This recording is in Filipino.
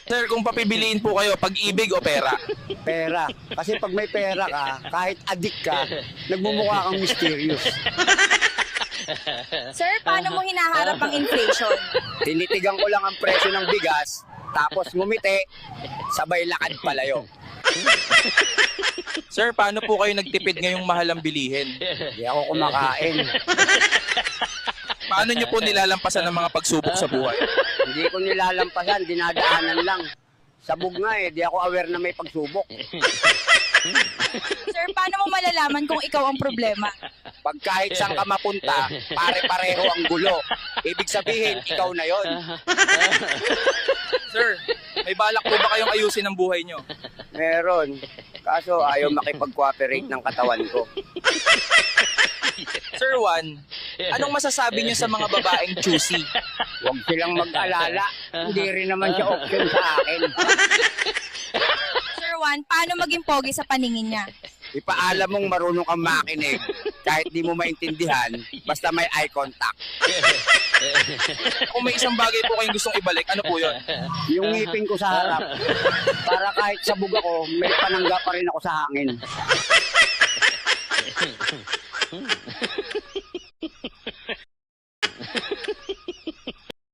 Sir, kung papibiliin po kayo, pag-ibig o pera? Pera. Kasi pag may pera ka, kahit adik ka, nagmumukha kang mysterious. Sir, paano mo hinaharap ang inflation? Tinitigan ko lang ang presyo ng bigas, tapos ngumiti, sabay lakad palayo. Sir, paano po kayo nagtipid ngayong mahal ang bilihin? Hindi ako kumakain. Paano niyo po nilalampasan ang mga pagsubok sa buhay? Hindi ko nilalampasan, dinadaanan lang. Sabog nga di ako aware na may pagsubok. Sir, paano mo malalaman kung ikaw ang problema? Pag kahit saan ka mapunta, pare-pareho ang gulo. Ibig sabihin, ikaw na yon. Sir, may balak po ba kayong ayusin ang buhay niyo? Meron. Kaso ayaw makipag-cooperate ng katawan ko. Sir Juan, anong masasabi niyo sa mga babaeng choosy? Huwag silang mag-alala. Hindi rin naman siya option sa akin. Sir Juan, paano maging pogi sa paningin niya? Ipaalam mong marunong kang makinig. Kahit di mo maintindihan, basta may eye contact. Kung may isang bagay po kayong gustong ibalik, ano po yun? Yung ngipin ko sa harap, para kahit sabog ako, may panangga pa rin ako sa hangin.